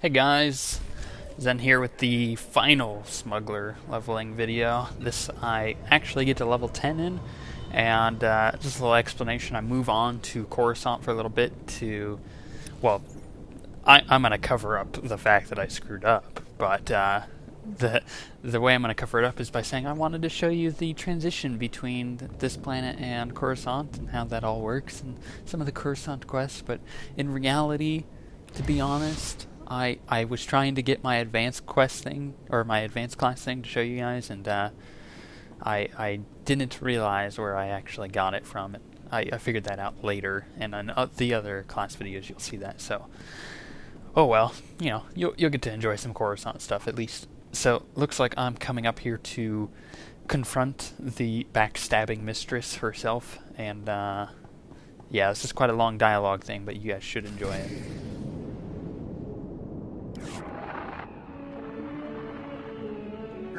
Hey guys, Zen here with the final Smuggler leveling video. This I actually get to level 10 in, and just a little explanation. I move on to Coruscant for a little bit to, well, I'm going to cover up the fact that I screwed up, but the way I'm going to cover it up is by saying I wanted to show you the transition between this planet and Coruscant and how that all works and some of the Coruscant quests, but in reality, to be honest, I was trying to get my advanced quest thing, or my advanced class thing to show you guys, and I didn't realize where I actually got it from. I figured that out later, and on the other class videos you'll see that, so... Oh well, you know, you'll get to enjoy some Coruscant stuff at least. So, looks like I'm coming up here to confront the backstabbing mistress herself, and yeah, this is quite a long dialogue thing, but you guys should enjoy it.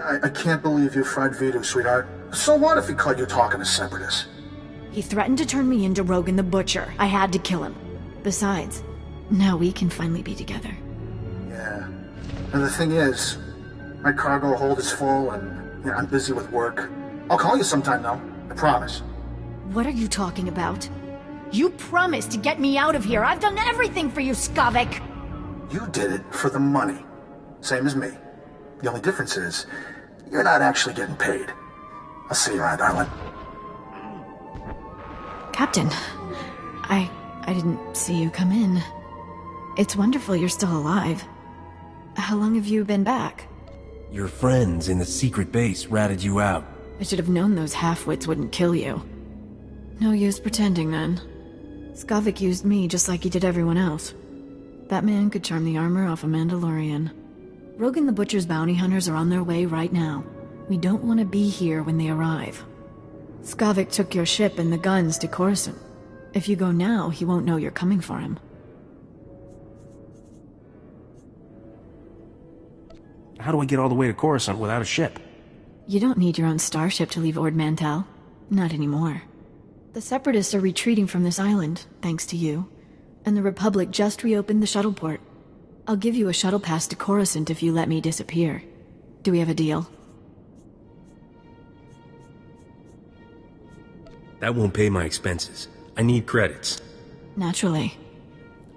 I can't believe you fried Vidu, sweetheart. So what if he caught you talking to Separatists? He threatened to turn me into Rogan the Butcher. I had to kill him. Besides, now we can finally be together. Yeah. And the thing is, my cargo hold is full and I'm busy with work. I'll call you sometime though. I promise. What are you talking about? You promised to get me out of here. I've done everything for you, Skavik. You did it for the money. Same as me. The only difference is, you're not actually getting paid. I'll see you around, darling. Captain, I didn't see you come in. It's wonderful you're still alive. How long have you been back? Your friends in the secret base ratted you out. I should have known those half-wits wouldn't kill you. No use pretending then. Skavik used me just like he did everyone else. That man could charm the armor off a Mandalorian. Rogan the Butcher's bounty hunters are on their way right now. We don't want to be here when they arrive. Skavik took your ship and the guns to Coruscant. If you go now, he won't know you're coming for him. How do I get all the way to Coruscant without a ship? You don't need your own starship to leave Ord Mantell. Not anymore. The Separatists are retreating from this island, thanks to you. And the Republic just reopened the shuttle port. I'll give you a shuttle pass to Coruscant if you let me disappear. Do we have a deal? That won't pay my expenses. I need credits. Naturally.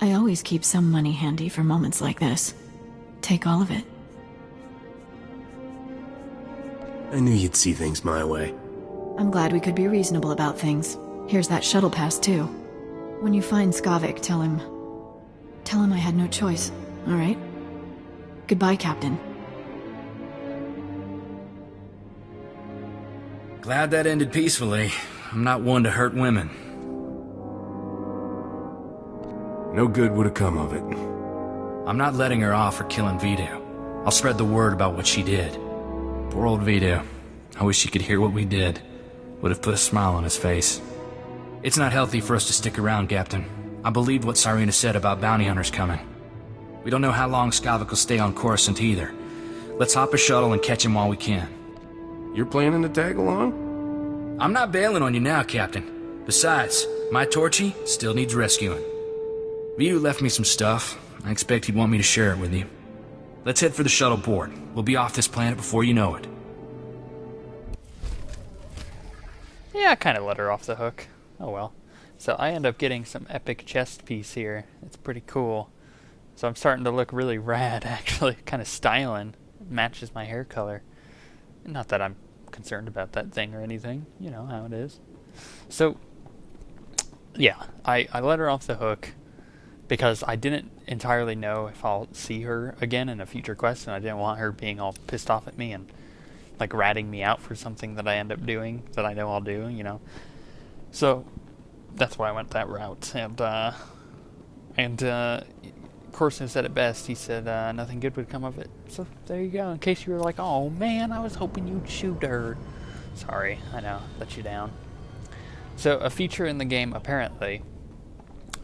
I always keep some money handy for moments like this. Take all of it. I knew you'd see things my way. I'm glad we could be reasonable about things. Here's that shuttle pass, too. When you find Skavik, tell him I had no choice, all right? Goodbye, Captain. Glad that ended peacefully. I'm not one to hurt women. No good would have come of it. I'm not letting her off for killing Vidu. I'll spread the word about what she did. Poor old Vidu. I wish he could hear what we did. Would have put a smile on his face. It's not healthy for us to stick around, Captain. I believed what Cyrena said about bounty hunters coming. We don't know how long Skavik will stay on Coruscant either. Let's hop a shuttle and catch him while we can. You're planning to tag along? I'm not bailing on you now, Captain. Besides, my Torchy still needs rescuing. Vidu left me some stuff. I expect he'd want me to share it with you. Let's head for the shuttle port. We'll be off this planet before you know it. Yeah, I kind of let her off the hook. Oh well. So I end up getting some epic chest piece here. It's pretty cool. So I'm starting to look really rad, actually. Kind of styling. Matches my hair color. Not that I'm concerned about that thing or anything. You know how it is. So, yeah, I let her off the hook because I didn't entirely know if I'll see her again in a future quest, and I didn't want her being all pissed off at me and, like, ratting me out for something that I end up doing that I know I'll do, you know. So, that's why I went that route. And Corson said it best. He said nothing good would come of it. So there you go. In case you were like, oh man, I was hoping you'd shoot her. Sorry, I know, let you down. So a feature in the game, apparently,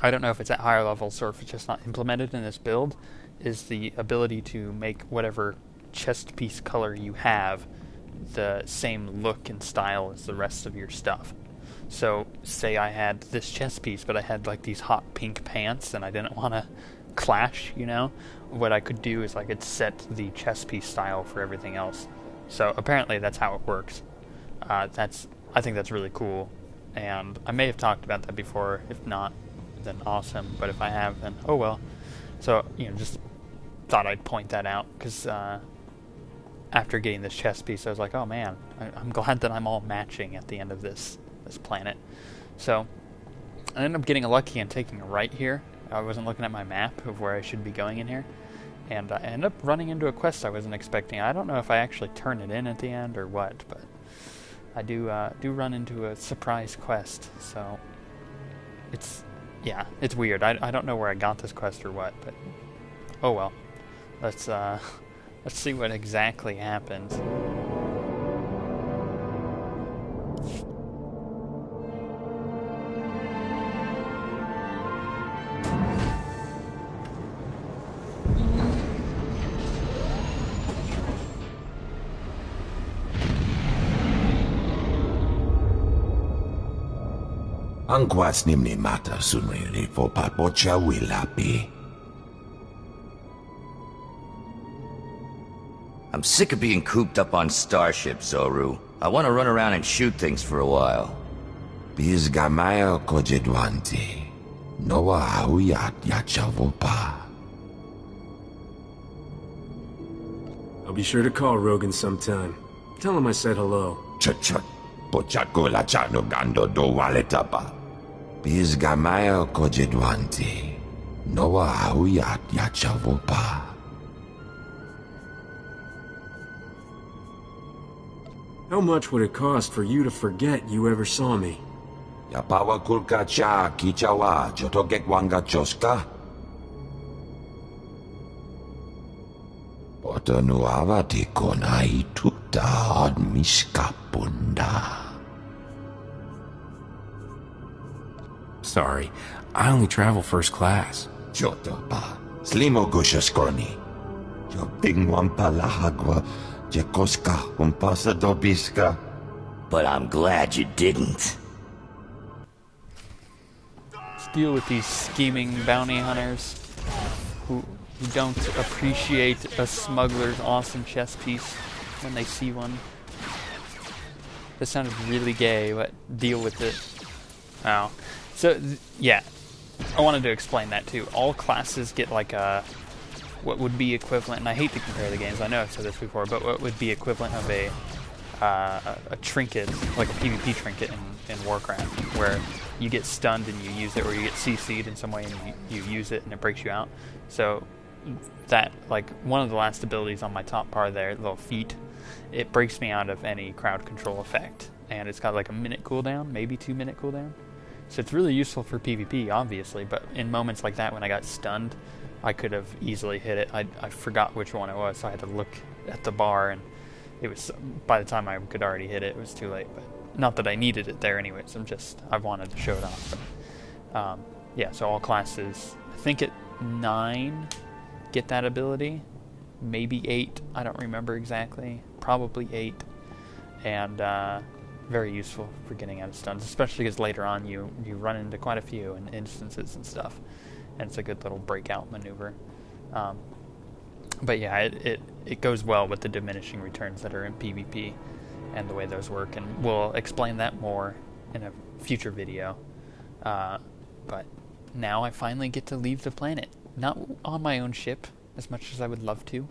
I don't know if it's at higher levels or if it's just not implemented in this build, is the ability to make whatever chest piece color you have the same look and style as the rest of your stuff. So, say I had this chest piece, but I had like these hot pink pants, and I didn't want to clash, you know? What I could do is I could set the chest piece style for everything else. So apparently that's how it works. I think that's really cool, and I may have talked about that before. If not, then awesome. But if I have, then oh well. So just thought I'd point that out because after getting this chest piece, I was like, oh man, I'm glad that I'm all matching at the end of this planet. So I ended up getting lucky and taking a right here. I wasn't looking at my map of where I should be going in here, and I ended up running into a quest I wasn't expecting. I don't know if I actually turn it in at the end or what, but I do run into a surprise quest. So it's weird. I don't know where I got this quest or what, but oh well. Let's see what exactly happens. Angkwas nimni mata sunriri fo papocha wilapi. I'm sick of being cooped up on starships, Zoru. I want to run around and shoot things for a while. Bizgamaya kojedwanti. Noa hauyat yachavopa. I'll be sure to call Rogan sometime. Tell him I said hello. Chut. Pochakula chano gando do waletapa. Bizgamaya kojedwanti. Noa hauyat yachavopa. How much would it cost for you to forget you ever saw me? Yapawa kulka cha kichawa jotogek wanga choska. Potonuavati kona ituta od miskapunda. Sorry, I only travel first class. Jotopa, slimo gushaskorni. Yo bingwampa lahagwa, jekoska umpasa dobiska. But I'm glad you didn't. Let's deal with these scheming bounty hunters who don't appreciate a smuggler's awesome chest piece when they see one. This sounded really gay, but deal with it. Oh. So, yeah. I wanted to explain that too. All classes get like a... what would be equivalent, and I hate to compare the games, I know I've said this before, but what would be equivalent of a trinket, like a PvP trinket in Warcraft, where you get stunned and you use it, or you get CC'd in some way and you use it and it breaks you out. So that, like, one of the last abilities on my top par there, little feat, it breaks me out of any crowd control effect, and it's got like a minute cooldown, maybe 2 minute cooldown. So it's really useful for PvP, obviously, but in moments like that when I got stunned, I could have easily hit it. I forgot which one it was, so I had to look at the bar, and it was, by the time I could already hit it, it was too late. But not that I needed it there anyways, I wanted to show it off. But, yeah, so all classes, I think at 9 get that ability, maybe 8, I don't remember exactly, probably 8, and very useful for getting out of stuns, especially because later on you run into quite a few in instances and stuff, and it's a good little breakout maneuver. But yeah, it goes well with the diminishing returns that are in PvP and the way those work, and we'll explain that more in a future video. But now I finally get to leave the planet. Not on my own ship, as much as I would love to,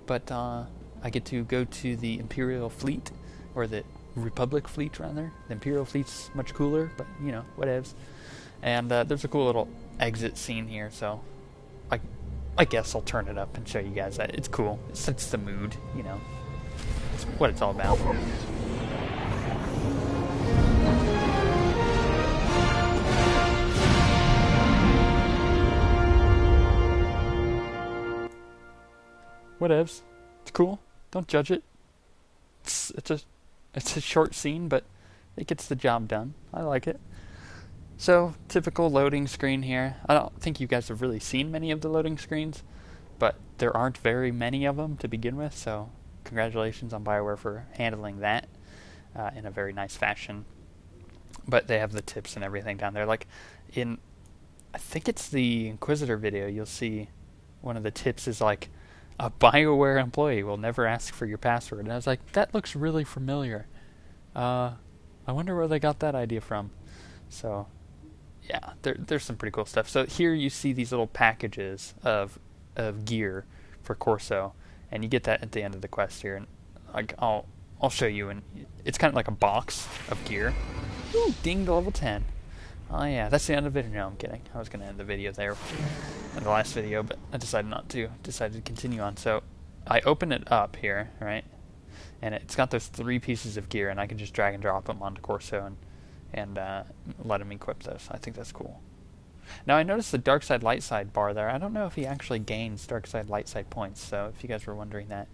but I get to go to the Imperial Fleet, or the Republic Fleet, rather. The Imperial Fleet's much cooler, but, whatevs. And there's a cool little exit scene here, so I guess I'll turn it up and show you guys that. It's cool. It sets the mood, It's what it's all about. Whatevs. It's cool. Don't judge it. It's a short scene, but it gets the job done. I like it. So, typical loading screen here. I don't think you guys have really seen many of the loading screens, but there aren't very many of them to begin with, so congratulations on BioWare for handling that in a very nice fashion. But they have the tips and everything down there. Like in, I think it's the Inquisitor video, you'll see one of the tips is like, a BioWare employee will never ask for your password. And I was like, that looks really familiar. I wonder where they got that idea from. So, yeah, there's some pretty cool stuff. So here you see these little packages of gear for Corso, and you get that at the end of the quest here. And like I'll show you, and it's kind of like a box of gear. Ooh, ding to level 10. Oh yeah, that's the end of the video. No, I'm kidding. I was going to end the video there in the last video, but I decided not to. Decided to continue on. So I open it up here, right? And it's got those 3 pieces of gear, and I can just drag and drop them onto Corso and let him equip those. I think that's cool. Now I noticed the dark side, light side bar there. I don't know if he actually gains dark side, light side points. So if you guys were wondering that,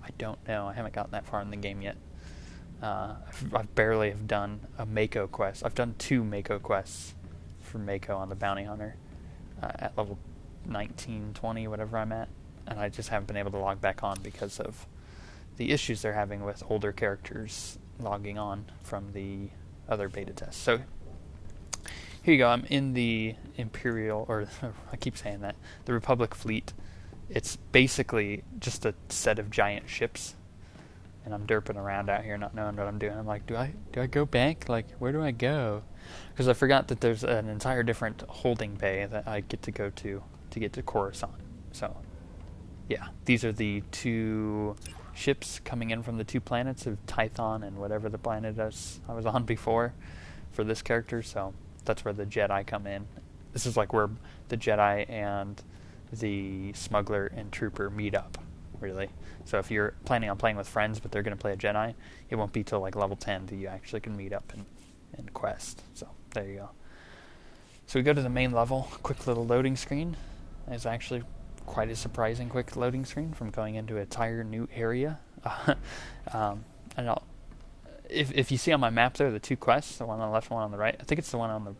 I don't know. I haven't gotten that far in the game yet. I've barely have done a Mako quest. I've done 2 Mako quests for Mako on the Bounty Hunter at level 19, 20, whatever I'm at, and I just haven't been able to log back on because of the issues they're having with older characters logging on from the other beta tests. So here you go. I'm in the Imperial, or I keep saying that, the Republic fleet. It's basically just a set of giant ships. And I'm derping around out here not knowing what I'm doing. I'm like, do I go back? Like, where do I go? Because I forgot that there's an entire different holding bay that I get to go to get to Coruscant. So, yeah. These are the 2 ships coming in from the 2 planets of Tython and whatever the planet is I was on before for this character. So, that's where the Jedi come in. This is like where the Jedi and the Smuggler and Trooper meet up, really. So if you're planning on playing with friends, but they're going to play a Jedi, it won't be till like level 10 that you actually can meet up and quest. So there you go. So we go to the main level. Quick little loading screen. It's actually quite a surprising quick loading screen from going into an entire new area. And if you see on my map there, the 2 quests, the one on the left, one on the right. I think it's the one on the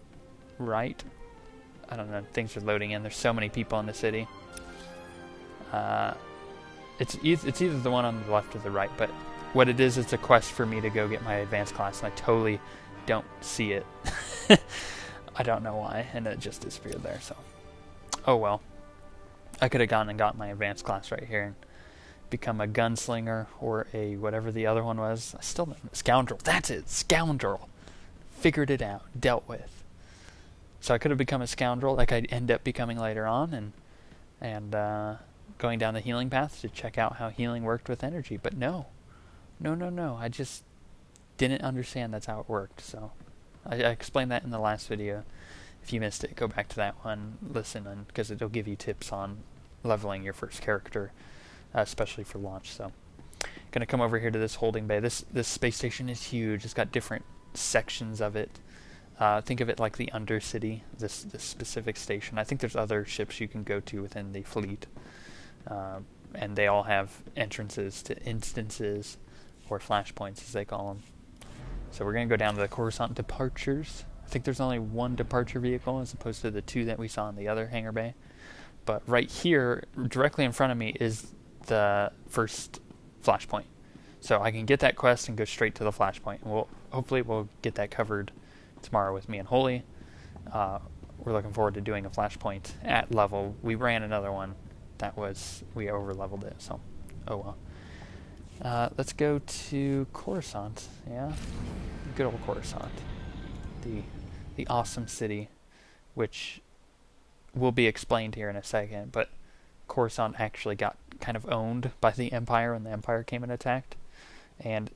right. I don't know. Things are loading in. There's so many people in the city. It's either the one on the left or the right, but what it is, it's a quest for me to go get my advanced class, and I totally don't see it. I don't know why, and it just disappeared there, so. Oh well. I could have gone and got my advanced class right here and become a gunslinger or a whatever the other one was. I still don't know. Scoundrel. That's it. Scoundrel. Figured it out. Dealt with. So I could have become a scoundrel like I'd end up becoming later on, and going down the healing path to check out how healing worked with energy. But no. I just didn't understand that's how it worked. So I explained that in the last video. If you missed it, go back to that one, listen, because it'll give you tips on leveling your first character, especially for launch. So going to come over here to this holding bay. This space station is huge. It's got different sections of it. Think of it like the Undercity, this specific station. I think there's other ships you can go to within the fleet. And they all have entrances to instances, or flashpoints as they call them. So we're going to go down to the Coruscant departures. I think there's only 1 departure vehicle as opposed to the 2 that we saw in the other hangar bay. But right here, directly in front of me, is the first flashpoint. So I can get that quest and go straight to the flashpoint. And hopefully we'll get that covered tomorrow with me and Holy. We're looking forward to doing a flashpoint at level. We ran another one. We over leveled it, so oh well. Let's go to Coruscant, yeah? Good old Coruscant. The awesome city, which will be explained here in a second, but Coruscant actually got kind of owned by the Empire when the Empire came and attacked. And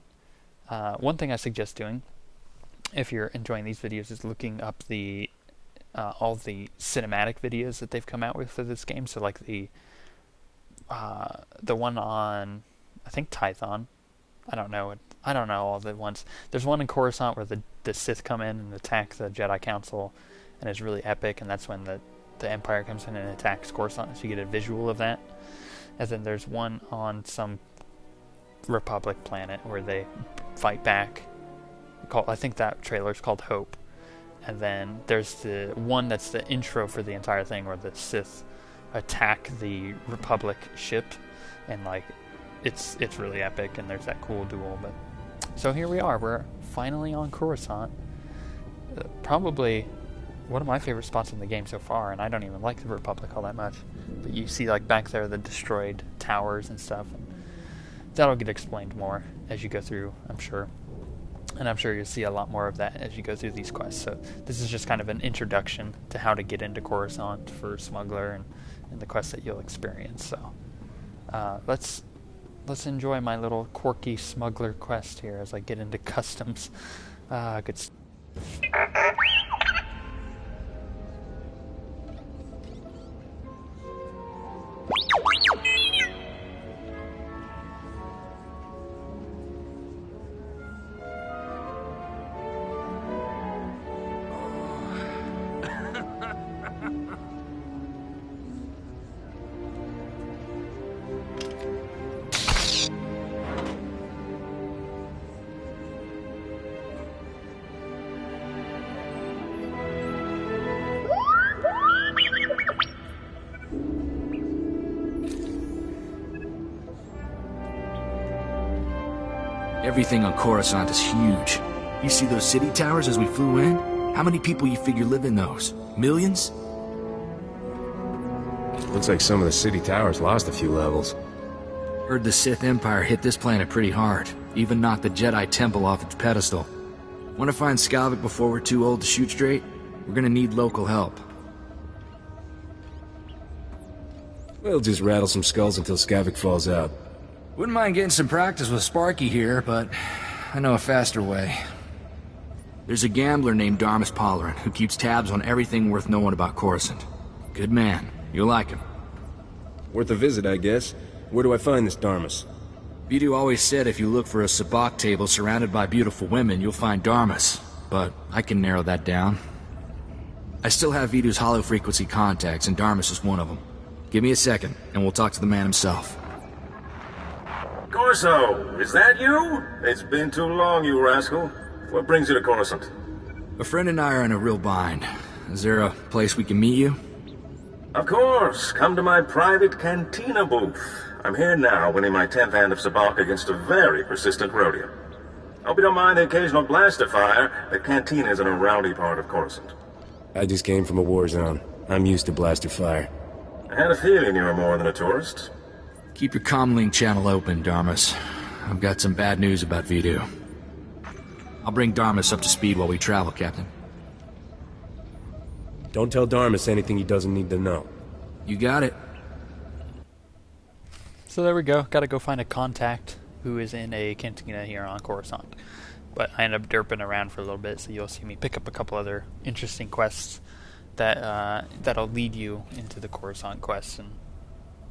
one thing I suggest doing, if you're enjoying these videos, is looking up all the cinematic videos that they've come out with for this game. So like the one on, I think, Tython. I don't know all the ones. There's one in Coruscant where the Sith come in and attack the Jedi Council, and it's really epic, and that's when the Empire comes in and attacks Coruscant, so you get a visual of that. And then there's one on some Republic planet where they fight back. I think that trailer's called Hope. And then there's the one that's the intro for the entire thing where the Sith attack the Republic ship, and like it's really epic, and there's that cool duel. But so here we are, we're finally on Coruscant, probably one of my favorite spots in the game so far, and I don't even like the Republic all that much. But you see, like, back there the destroyed towers and stuff, and that'll get explained more as you go through, I'm sure. And I'm sure you'll see a lot more of that as you go through these quests. So this is just kind of an introduction to how to get into Coruscant for Smuggler and the quests that you'll experience. So let's enjoy my little quirky Smuggler quest here as I get into customs. Good stuff. Everything on Coruscant is huge. You see those city towers as we flew in? How many people you figure live in those? Millions? Looks like some of the city towers lost a few levels. Heard the Sith Empire hit this planet pretty hard. Even knocked the Jedi Temple off its pedestal. Want to find Skavik before we're too old to shoot straight? We're gonna need local help. We'll just rattle some skulls until Skavik falls out. Wouldn't mind getting some practice with Sparky here, but I know a faster way. There's a gambler named Darmus Polarin who keeps tabs on everything worth knowing about Coruscant. Good man. You'll like him. Worth a visit, I guess. Where do I find this Darmus? Vidu always said if you look for a sabacc table surrounded by beautiful women, you'll find Darmus. But I can narrow that down. I still have Vidu's hollow frequency contacts, and Darmus is one of them. Give me a second, and we'll talk to the man himself. Corso, is that you? It's been too long, you rascal. What brings you to Coruscant? A friend and I are in a real bind. Is there a place we can meet you? Of course. Come to my private cantina booth. I'm here now, winning my 10th hand of sabacc against a very persistent rodeo. Hope you don't mind the occasional blaster fire. The cantina is in a rowdy part of Coruscant. I just came from a war zone. I'm used to blaster fire. I had a feeling you were more than a tourist. Keep your comlink channel open, Darmus. I've got some bad news about Vidu. I'll bring Darmus up to speed while we travel, Captain. Don't tell Darmus anything he doesn't need to know. You got it. So there we go. Got to go find a contact who is in a cantina here on Coruscant. But I end up derping around for a little bit, so you'll see me pick up a couple other interesting quests that that'll lead you into the Coruscant quests and,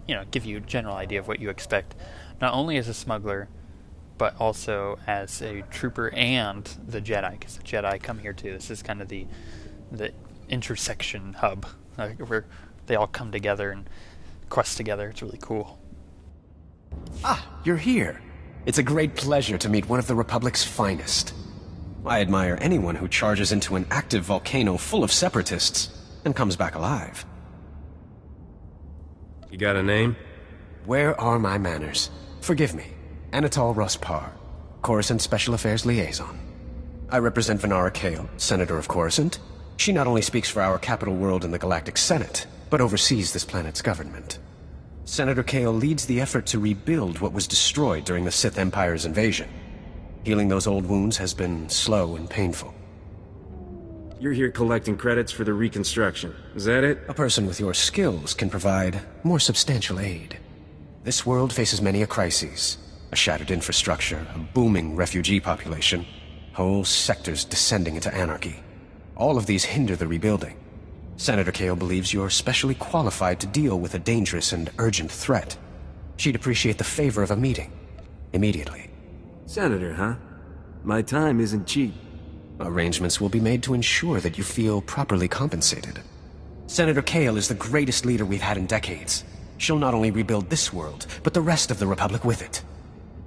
you know, give you a general idea of what you expect, not only as a smuggler, but also as a trooper and the Jedi, because the Jedi come here too. This is kind of the intersection hub, where they all come together and quest together. It's really cool. Ah, you're here. It's a great pleasure to meet one of the Republic's finest. I admire anyone who charges into an active volcano full of separatists and comes back alive. You got a name? Where are my manners? Forgive me. Anatol Ruspar, Coruscant Special Affairs Liaison. I represent Venara Kale, Senator of Coruscant. She not only speaks for our capital world in the Galactic Senate, but oversees this planet's government. Senator Kale leads the effort to rebuild what was destroyed during the Sith Empire's invasion. Healing those old wounds has been slow and painful. You're here collecting credits for the reconstruction. Is that it? A person with your skills can provide more substantial aid. This world faces many a crisis. A shattered infrastructure, a booming refugee population, whole sectors descending into anarchy. All of these hinder the rebuilding. Senator Kale believes you're specially qualified to deal with a dangerous and urgent threat. She'd appreciate the favor of a meeting. Immediately. Senator, huh? My time isn't cheap. Arrangements will be made to ensure that you feel properly compensated. Senator Kale is the greatest leader we've had in decades. She'll not only rebuild this world, but the rest of the Republic with it.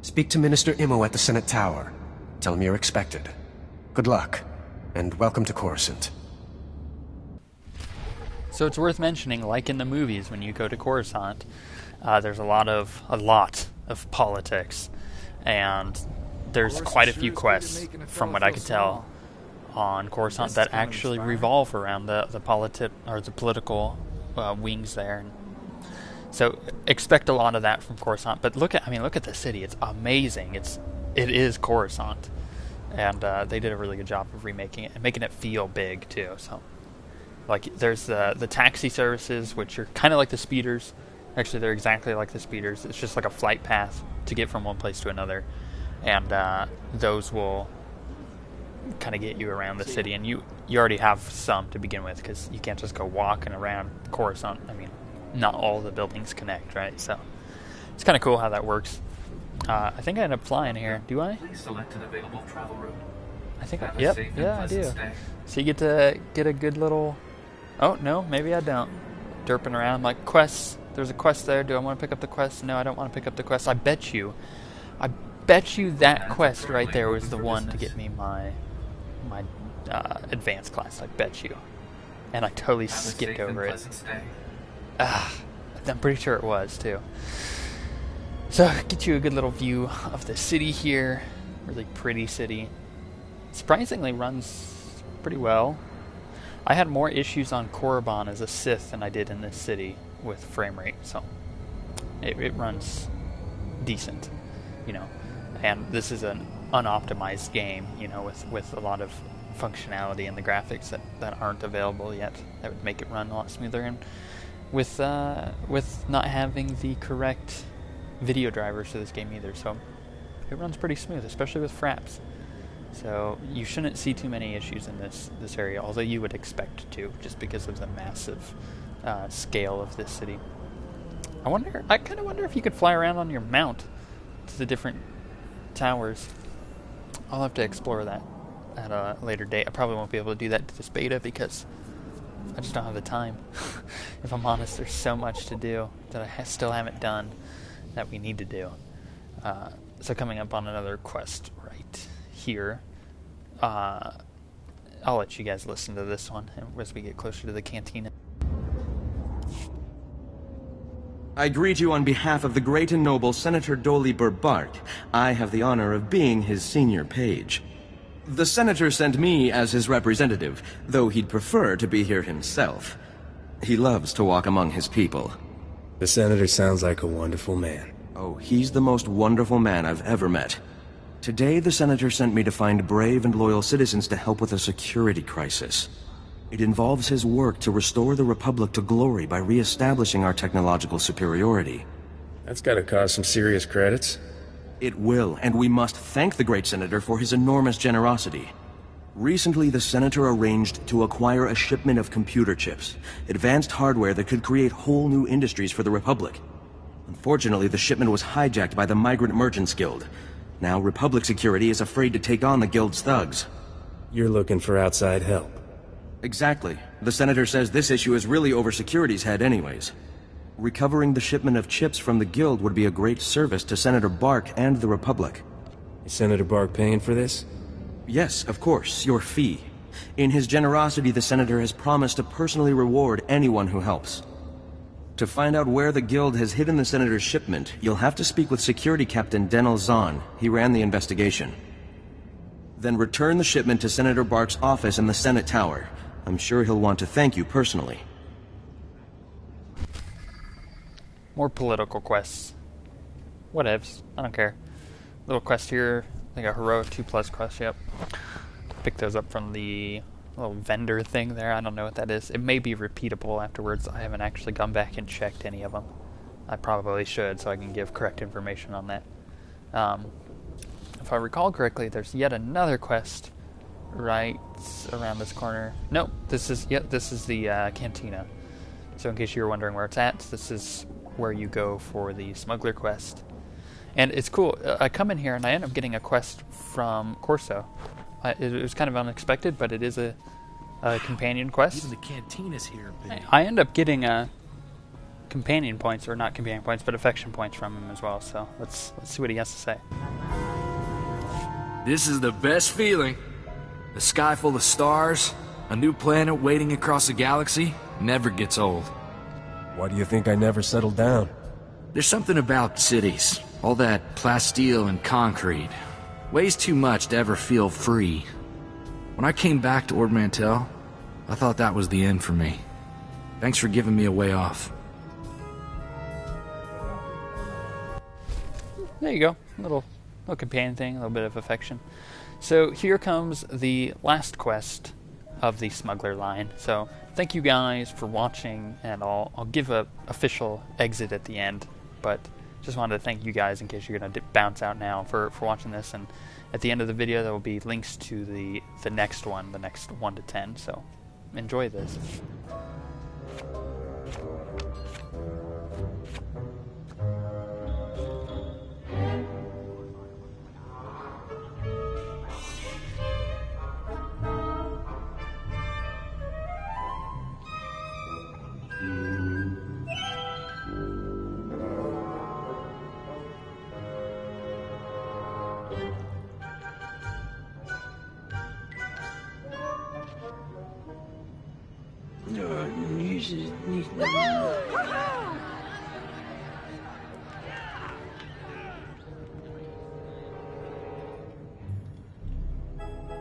Speak to Minister Imo at the Senate Tower. Tell him you're expected. Good luck, and welcome to Coruscant. So it's worth mentioning, like in the movies, when you go to Coruscant, there's a lot of politics, and there's quite a few quests, from what I could tell, on Coruscant that actually revolve around the political wings there. And so expect a lot of that from Coruscant. But look at the city. It's amazing. It is Coruscant, and they did a really good job of remaking it and making it feel big too. So, like, there's the taxi services, which are kind of like the speeders. Actually, they're exactly like the speeders. It's just like a flight path to get from one place to another, and those will kind of get you around the city. And you already have some to begin with, because you can't just go walking around Coruscant. I mean, not all the buildings connect, right? So it's kind of cool how that works. I think I end up flying here. Do I? Please select an available travel route. I think I do. So you get to get a good little... Oh, no, maybe I don't. Derping around, like, quests. There's a quest there. Do I want to pick up the quest? No, I don't want to pick up the quest. I bet you that quest right there was the one to get me my advanced class. I bet you. And I totally skipped over it. I'm pretty sure it was, too. So, get you a good little view of the city here. Really pretty city. Surprisingly runs pretty well. I had more issues on Korriban as a Sith than I did in this city with frame rate, so it runs decent, you know. And this is an unoptimized game, you know, with a lot of functionality in the graphics that aren't available yet. That would make it run a lot smoother, and with not having the correct video drivers for this game either, so it runs pretty smooth, especially with fraps. So you shouldn't see too many issues in this area, although you would expect to, just because of the massive scale of this city. I kind of wonder if you could fly around on your mount to the different towers. I'll have to explore that at a later date. I probably won't be able to do that to this beta because I just don't have the time. If I'm honest, there's so much to do that I still haven't done that we need to do. So coming up on another quest right here. I'll let you guys listen to this one as we get closer to the cantina. I greet you on behalf of the great and noble Senator Dolly Burbark. I have the honor of being his senior page. The Senator sent me as his representative, though he'd prefer to be here himself. He loves to walk among his people. The Senator sounds like a wonderful man. Oh, he's the most wonderful man I've ever met. Today, the Senator sent me to find brave and loyal citizens to help with a security crisis. It involves his work to restore the Republic to glory by re-establishing our technological superiority. That's gotta cause some serious credits. It will, and we must thank the great Senator for his enormous generosity. Recently, the Senator arranged to acquire a shipment of computer chips, advanced hardware that could create whole new industries for the Republic. Unfortunately, the shipment was hijacked by the Migrant Merchants Guild. Now, Republic security is afraid to take on the Guild's thugs. You're looking for outside help. Exactly. The Senator says this issue is really over security's head anyways. Recovering the shipment of chips from the Guild would be a great service to Senator Bark and the Republic. Is Senator Bark paying for this? Yes, of course, your fee. In his generosity, the Senator has promised to personally reward anyone who helps. To find out where the Guild has hidden the Senator's shipment, you'll have to speak with Security Captain Denel Zahn. He ran the investigation. Then return the shipment to Senator Bark's office in the Senate Tower. I'm sure he'll want to thank you personally. More political quests. Whatevs. I don't care. Little quest here. I think a heroic 2+ quest, yep. Pick those up from the little vendor thing there. I don't know what that is. It may be repeatable afterwards. I haven't actually gone back and checked any of them. I probably should, so I can give correct information on that. If I recall correctly, there's yet another quest right around this corner. Nope, this is the cantina. So in case you were wondering where it's at, this is where you go for the Smuggler quest. And it's cool. I come in here and I end up getting a quest from Corso. It was kind of unexpected, but it is a companion quest. Even the cantina's here, baby. I end up getting companion points, or not companion points, but affection points from him as well. So let's see what he has to say. This is the best feeling. A sky full of stars, a new planet waiting across the galaxy, never gets old. Why do you think I never settled down? There's something about cities. All that plasteel and concrete. Weighs too much to ever feel free. When I came back to Ord Mantell, I thought that was the end for me. Thanks for giving me a way off. There you go. Little companion thing, a little bit of affection. So here comes the last quest of the Smuggler line. So thank you guys for watching, and I'll give a official exit at the end, but just wanted to thank you guys in case you're going to bounce out now for watching this. And at the end of the video there will be links to the next one, the next 1 to 10, so enjoy this.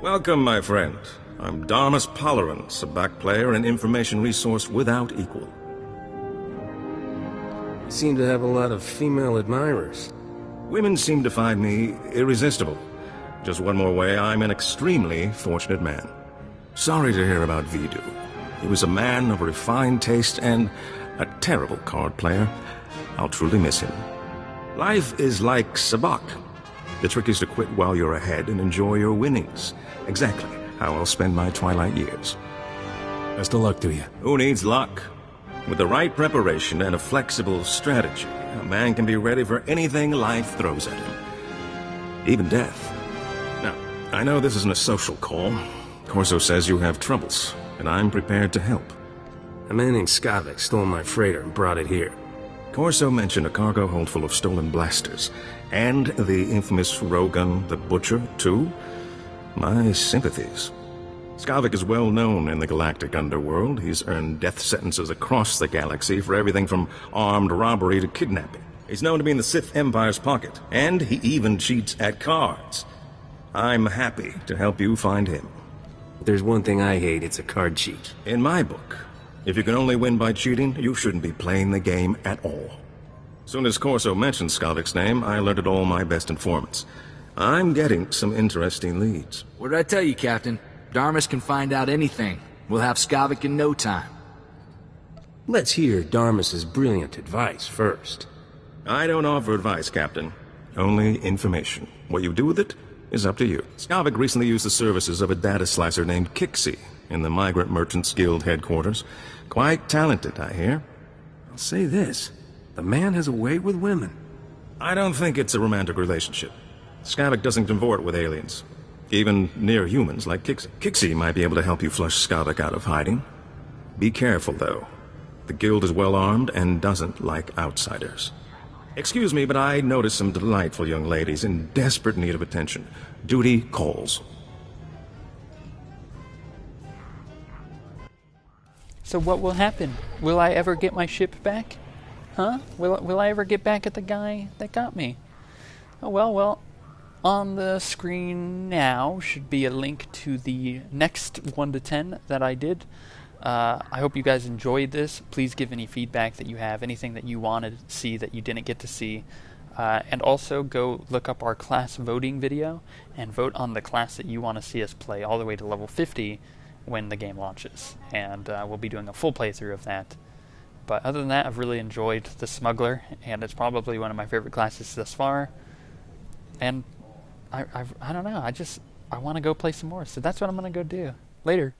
Welcome, my friend. I'm Darmus Polarance, a back player and information resource without equal. You seem to have a lot of female admirers. Women seem to find me irresistible. Just one more way, I'm an extremely fortunate man. Sorry to hear about Vidu. He was a man of refined taste and a terrible card player. I'll truly miss him. Life is like sabacc. The trick is to quit while you're ahead and enjoy your winnings. Exactly how I'll spend my twilight years. Best of luck to you. Who needs luck? With the right preparation and a flexible strategy, a man can be ready for anything life throws at him. Even death. Now, I know this isn't a social call. Corso says you have troubles, and I'm prepared to help. A man named Skavik stole my freighter and brought it here. Corso mentioned a cargo hold full of stolen blasters, and the infamous Rogun the Butcher, too. My sympathies. Skavik is well known in the galactic underworld. He's earned death sentences across the galaxy for everything from armed robbery to kidnapping. He's known to be in the Sith Empire's pocket, and he even cheats at cards. I'm happy to help you find him. If there's one thing I hate, it's a card cheat. In my book, if you can only win by cheating, you shouldn't be playing the game at all. Soon as Corso mentioned Skavik's name, I alerted all my best informants. I'm getting some interesting leads. What did I tell you, Captain? Darmus can find out anything. We'll have Skavik in no time. Let's hear Darmus's brilliant advice first. I don't offer advice, Captain. Only information. What you do with it is up to you. Skavik recently used the services of a data slicer named Kixie in the Migrant Merchants Guild headquarters. Quite talented, I hear. I'll say this. The man has a way with women. I don't think it's a romantic relationship. Skavik doesn't cavort with aliens. Even near humans like Kixie. Kixie might be able to help you flush Skavik out of hiding. Be careful, though. The guild is well armed and doesn't like outsiders. Excuse me, but I noticed some delightful young ladies in desperate need of attention. Duty calls. So what will happen? Will I ever get my ship back? Huh? Will I ever get back at the guy that got me? Oh, well, on the screen now should be a link to the next 1 to 10 that I did. I hope you guys enjoyed this. Please give any feedback that you have, anything that you wanted to see that you didn't get to see. And also go look up our class voting video and vote on the class that you want to see us play all the way to level 50 when the game launches. And we'll be doing a full playthrough of that. But other than that, I've really enjoyed the Smuggler, and it's probably one of my favorite classes thus far. And I don't know, I want to go play some more, so that's what I'm going to go do. Later.